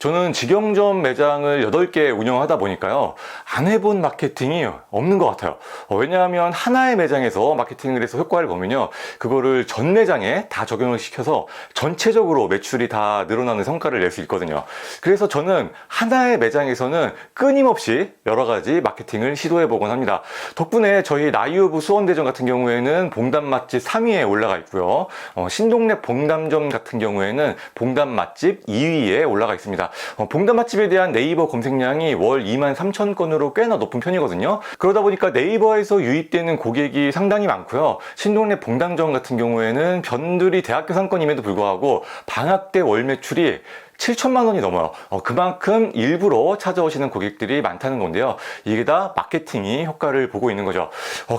저는 직영점 매장을 8개 운영하다 보니까요, 안 해본 마케팅이 없는 것 같아요. 왜냐하면 하나의 매장에서 마케팅을 해서 효과를 보면요, 그거를 전 매장에 다 적용을 시켜서 전체적으로 매출이 다 늘어나는 성과를 낼 수 있거든요. 그래서 저는 하나의 매장에서는 끊임없이 여러 가지 마케팅을 시도해 보곤 합니다. 덕분에 저희 나이오브 수원대점 같은 경우에는 봉담 맛집 3위에 올라가 있고요, 신동네 봉담점 같은 경우에는 봉담 맛집 2위에 올라가 있습니다. 봉담 맛집에 대한 네이버 검색량이 월 23,000건으로 꽤나 높은 편이거든요. 그러다 보니까 네이버에서 유입되는 고객이 상당히 많고요. 신동네 봉담점 같은 경우에는 변두리 대학교 상권임에도 불구하고 방학 때 월 매출이 7천만 원이 넘어요. 그만큼 일부러 찾아오시는 고객들이 많다는 건데요. 이게 다 마케팅이 효과를 보고 있는 거죠.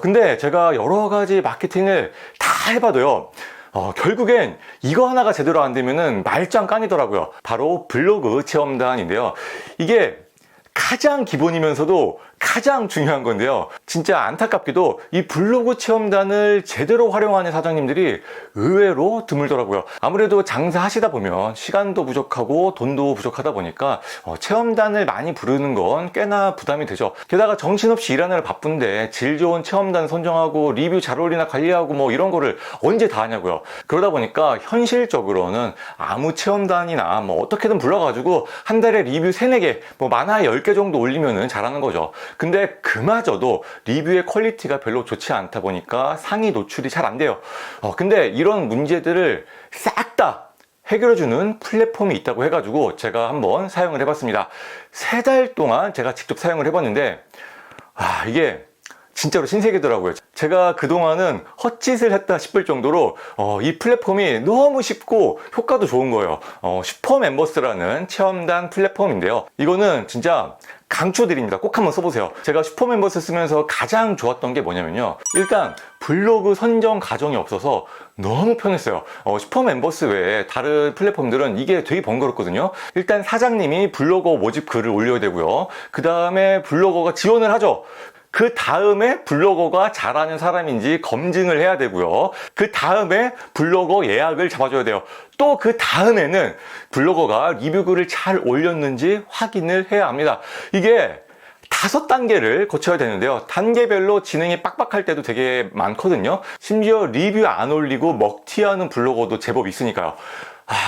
근데 제가 여러 가지 마케팅을 다 해봐도요, 결국엔 이거 하나가 제대로 안 되면은 말짱 깡이더라고요. 바로 블로그 체험단인데요. 이게 가장 기본이면서도 가장 중요한 건데요. 진짜 안타깝게도 이 블로그 체험단을 제대로 활용하는 사장님들이 의외로 드물더라고요. 아무래도 장사하시다 보면 시간도 부족하고 돈도 부족하다 보니까 체험단을 많이 부르는 건 꽤나 부담이 되죠. 게다가 정신없이 일하느라 바쁜데 질 좋은 체험단 선정하고 리뷰 잘 올리나 관리하고 뭐 이런 거를 언제 다 하냐고요. 그러다 보니까 현실적으로는 아무 체험단이나 뭐 어떻게든 불러가지고 한 달에 리뷰 3, 4개, 뭐 많아 10개 정도 올리면은 잘하는 거죠. 근데 그마저도 리뷰의 퀄리티가 별로 좋지 않다 보니까 상위 노출이 잘 안 돼요. 근데 이런 문제들을 싹 다 해결해주는 플랫폼이 있다고 해가지고 제가 한번 사용을 해봤습니다. 3달 동안 제가 직접 사용을 해봤는데, 이게 진짜로 신세계더라고요. 제가 그동안은 헛짓을 했다 싶을 정도로 이 플랫폼이 너무 쉽고 효과도 좋은 거예요. 슈퍼멤버스라는 체험단 플랫폼인데요. 이거는 진짜 강추드립니다. 꼭 한번 써보세요. 제가 슈퍼멤버스 쓰면서 가장 좋았던 게 뭐냐면요, 일단 블로그 선정 과정이 없어서 너무 편했어요. 슈퍼멤버스 외에 다른 플랫폼들은 이게 되게 번거롭거든요. 일단 사장님이 블로거 모집 글을 올려야 되고요, 그 다음에 블로거가 지원을 하죠. 그 다음에 블로거가 잘하는 사람인지 검증을 해야 되고요. 그 다음에 블로거 예약을 잡아줘야 돼요. 또 그 다음에는 블로거가 리뷰글을 잘 올렸는지 확인을 해야 합니다. 이게 5단계를 거쳐야 되는데요. 단계별로 진행이 빡빡할 때도 되게 많거든요. 심지어 리뷰 안 올리고 먹튀하는 블로거도 제법 있으니까요.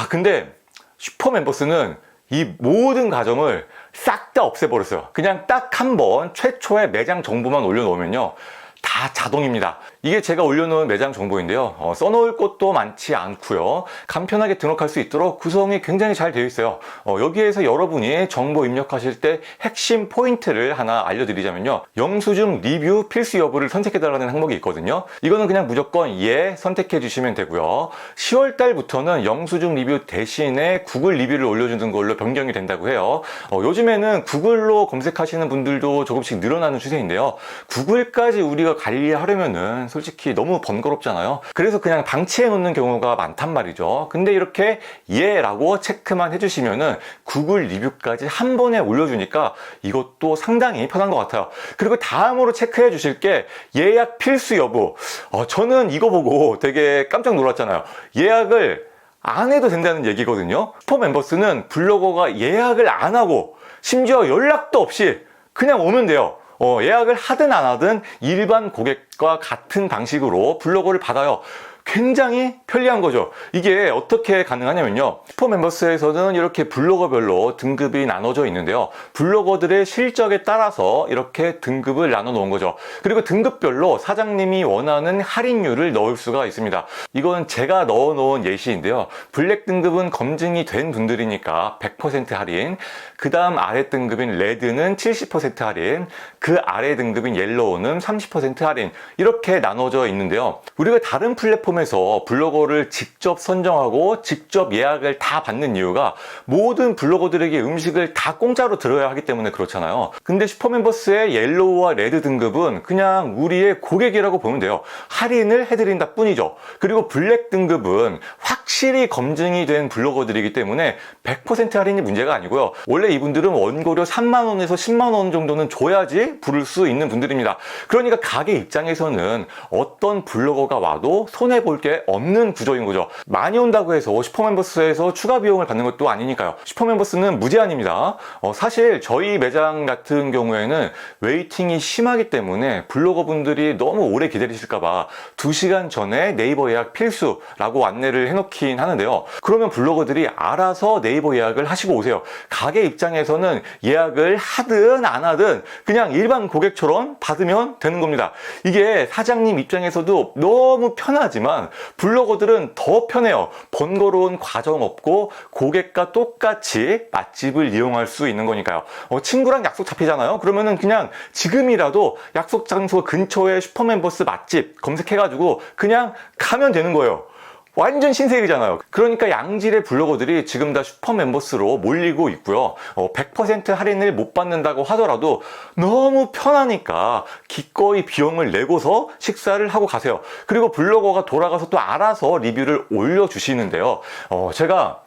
근데 슈퍼멤버스는 이 모든 과정을 싹 다 없애버렸어요. 그냥 딱 한 번 최초의 매장 정보만 올려놓으면요, 다 자동입니다. 이게 제가 올려놓은 매장 정보인데요. 써놓을 것도 많지 않고요. 간편하게 등록할 수 있도록 구성이 굉장히 잘 되어 있어요. 여기에서 여러분이 정보 입력하실 때 핵심 포인트를 하나 알려드리자면요, 영수증 리뷰 필수 여부를 선택해달라는 항목이 있거든요. 이거는 그냥 무조건 예 선택해 주시면 되고요. 10월 달부터는 영수증 리뷰 대신에 구글 리뷰를 올려주는 걸로 변경이 된다고 해요. 요즘에는 구글로 검색하시는 분들도 조금씩 늘어나는 추세인데요. 구글까지 우리가 관리하려면은 솔직히 너무 번거롭잖아요. 그래서 그냥 방치해 놓는 경우가 많단 말이죠. 근데 이렇게 예라고 체크만 해주시면은 구글 리뷰까지 한 번에 올려주니까 이것도 상당히 편한 것 같아요. 그리고 다음으로 체크해 주실 게 예약 필수 여부. 저는 이거 보고 되게 깜짝 놀랐잖아요. 예약을 안 해도 된다는 얘기거든요. 슈퍼멤버스는 블로거가 예약을 안 하고 심지어 연락도 없이 그냥 오면 돼요. 예약을 하든 안 하든 일반 고객과 같은 방식으로 블로거를 받아요. 굉장히 편리한 거죠. 이게 어떻게 가능하냐면요, 슈퍼멤버스에서는 이렇게 블로거별로 등급이 나눠져 있는데요, 블로거들의 실적에 따라서 이렇게 등급을 나눠 놓은 거죠. 그리고 등급별로 사장님이 원하는 할인율을 넣을 수가 있습니다. 이건 제가 넣어 놓은 예시인데요, 블랙 등급은 검증이 된 분들이니까 100% 할인, 그 다음 아래 등급인 레드는 70% 할인, 그 아래 등급인 옐로우는 30% 할인, 이렇게 나눠져 있는데요, 우리가 다른 플랫폼에서 블로거를 직접 선정하고 직접 예약을 다 받는 이유가 모든 블로거들에게 음식을 다 공짜로 들어야 하기 때문에 그렇잖아요. 근데 슈퍼멤버스의 옐로우와 레드 등급은 그냥 우리의 고객이라고 보면 돼요. 할인을 해드린다 뿐이죠. 그리고 블랙 등급은 확실히 검증이 된 블로거들이기 때문에 100% 할인이 문제가 아니고요, 원래 이분들은 원고료 3만 원에서 10만 원 정도는 줘야지 부를 수 있는 분들입니다. 그러니까 가게 입장에서는 어떤 블로거가 와도 손해보지 볼 게 없는 구조인 거죠. 많이 온다고 해서 슈퍼멤버스에서 추가 비용을 받는 것도 아니니까요. 슈퍼멤버스는 무제한입니다. 사실 저희 매장 같은 경우에는 웨이팅이 심하기 때문에 블로거분들이 너무 오래 기다리실까봐 2시간 전에 네이버 예약 필수라고 안내를 해놓긴 하는데요. 그러면 블로거들이 알아서 네이버 예약을 하시고 오세요. 가게 입장에서는 예약을 하든 안 하든 그냥 일반 고객처럼 받으면 되는 겁니다. 이게 사장님 입장에서도 너무 편하지만 블로거들은 더 편해요. 번거로운 과정 없고 고객과 똑같이 맛집을 이용할 수 있는 거니까요. 친구랑 약속 잡히잖아요. 그러면은 그냥 지금이라도 약속 장소 근처에 슈퍼멤버스 맛집 검색해가지고 그냥 가면 되는 거예요. 완전 신세계잖아요. 그러니까 양질의 블로거들이 지금 다 슈퍼멤버스로 몰리고 있고요. 100% 할인을 못 받는다고 하더라도 너무 편하니까 기꺼이 비용을 내고서 식사를 하고 가세요. 그리고 블로거가 돌아가서 또 알아서 리뷰를 올려주시는데요. 제가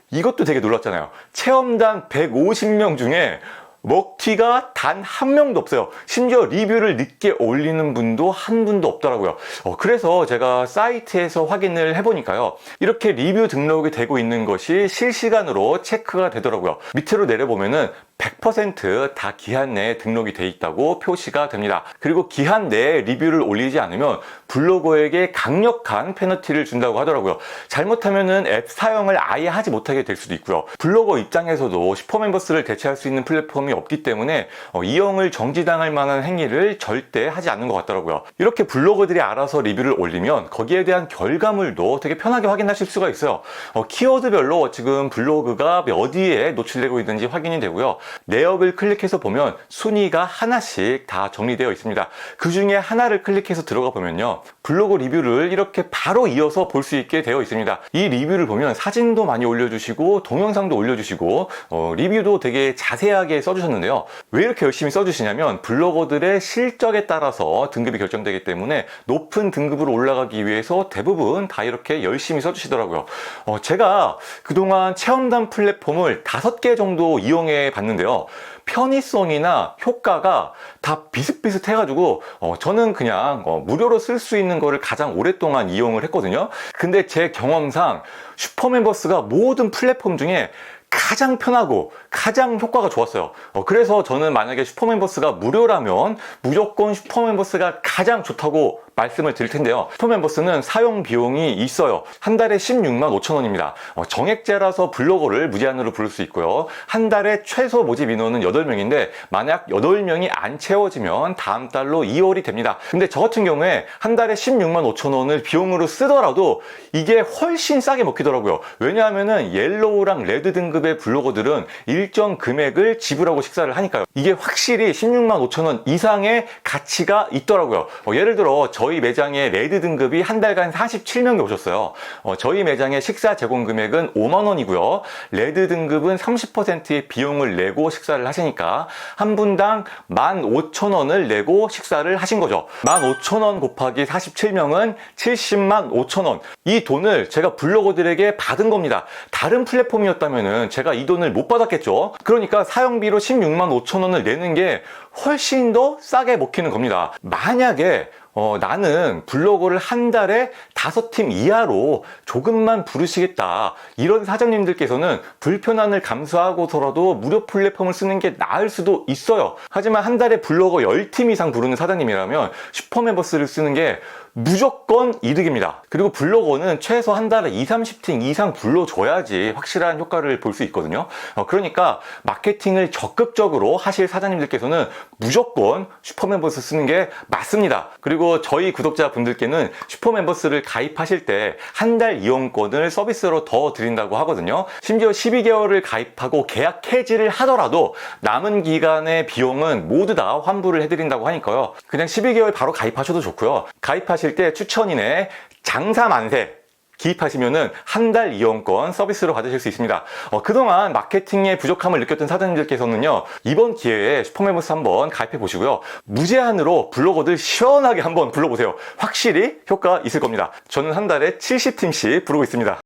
이것도 되게 놀랐잖아요. 체험단 150명 중에 먹튀가 단 한 명도 없어요. 심지어 리뷰를 늦게 올리는 분도 한 분도 없더라고요. 그래서 제가 사이트에서 확인을 해보니까요. 이렇게 리뷰 등록이 되고 있는 것이 실시간으로 체크가 되더라고요. 밑으로 내려보면은 100% 기한 내에 등록이 돼 있다고 표시가 됩니다. 그리고 기한 내에 리뷰를 올리지 않으면 블로거에게 강력한 페널티를 준다고 하더라고요. 잘못하면은 앱 사용을 아예 하지 못하게 될 수도 있고요. 블로거 입장에서도 슈퍼멤버스를 대체할 수 있는 플랫폼이 없기 때문에 이용을 정지당할 만한 행위를 절대 하지 않는 것 같더라고요. 이렇게 블로거들이 알아서 리뷰를 올리면 거기에 대한 결과물도 되게 편하게 확인하실 수가 있어요. 키워드별로 지금 블로그가 어디에 노출되고 있는지 확인이 되고요. 내역을 클릭해서 보면 순위가 하나씩 다 정리되어 있습니다. 그 중에 하나를 클릭해서 들어가 보면요. 블로그 리뷰를 이렇게 바로 이어서 볼 수 있게 되어 있습니다. 이 리뷰를 보면 사진도 많이 올려주시고 동영상도 올려주시고 리뷰도 되게 자세하게 써주셨는데요. 왜 이렇게 열심히 써주시냐면 블로거들의 실적에 따라서 등급이 결정되기 때문에 높은 등급으로 올라가기 위해서 대부분 다 이렇게 열심히 써주시더라고요. 제가 그동안 체험단 플랫폼을 5개 정도 이용해 봤는데요. 편의성이나 효과가 다 비슷비슷해가지고 저는 그냥 무료로 쓸 수 있는 거를 가장 오랫동안 이용을 했거든요. 근데 제 경험상 슈퍼멤버스가 모든 플랫폼 중에 가장 편하고 가장 효과가 좋았어요. 그래서 저는 만약에 슈퍼멤버스가 무료라면 무조건 슈퍼멤버스가 가장 좋다고 말씀을 드릴 텐데요. 슈퍼멤버스는 사용 비용이 있어요. 한 달에 16만 5천 원입니다. 정액제라서 블로거를 무제한으로 부를 수 있고요. 한 달에 최소 모집 인원은 8명인데 만약 8명이 안 채워지면 다음 달로 2월이 됩니다. 근데 저 같은 경우에 한 달에 16만 5천 원을 비용으로 쓰더라도 이게 훨씬 싸게 먹히더라고요. 왜냐하면은 옐로우랑 레드 등급의 블로거들은 일정 금액을 지불하고 식사를 하니까요. 이게 확실히 16만 5천 원 이상의 가치가 있더라고요. 예를 들어 저희 매장에 레드 등급이 한 달간 47명이 오셨어요. 저희 매장의 식사 제공 금액은 5만 원이고요. 레드 등급은 30%의 비용을 내고 식사를 하시니까 한 분당 15,000원을 내고 식사를 하신 거죠. 15,000원 곱하기 47명은 70만 5천 원. 이 돈을 제가 블로거들에게 받은 겁니다. 다른 플랫폼이었다면은 제가 이 돈을 못 받았겠죠. 그러니까 사용비로 16만 5천 원을 내는 게 훨씬 더 싸게 먹히는 겁니다. 만약에 나는 블로거를 한 달에 5팀 이하로 조금만 부르시겠다, 이런 사장님들께서는 불편함을 감수하고서라도 무료 플랫폼을 쓰는 게 나을 수도 있어요. 하지만 한 달에 블로거 10팀 이상 부르는 사장님이라면 슈퍼멤버스를 쓰는 게 무조건 이득입니다. 그리고 블로거는 최소 한 달에 20, 30팀 이상 불러줘야지 확실한 효과를 볼 수 있거든요. 그러니까 마케팅을 적극적으로 하실 사장님들께서는 무조건 슈퍼멤버스 쓰는 게 맞습니다. 그리고 저희 구독자분들께는 슈퍼멤버스를 가입하실 때 한 달 이용권을 서비스로 더 드린다고 하거든요. 심지어 12개월을 가입하고 계약 해지를 하더라도 남은 기간의 비용은 모두 다 환불을 해드린다고 하니까요. 그냥 12개월 바로 가입하셔도 좋고요. 가입하실 때 추천인의 장사 만세 기입하시면은 한 달 이용권 서비스로 받으실 수 있습니다. 그동안 마케팅에 부족함을 느꼈던 사장님들께서는요, 이번 기회에 슈퍼멤버스 한번 가입해 보시고요. 무제한으로 블로거들 시원하게 한번 불러보세요. 확실히 효과 있을 겁니다. 저는 한 달에 70팀씩 부르고 있습니다.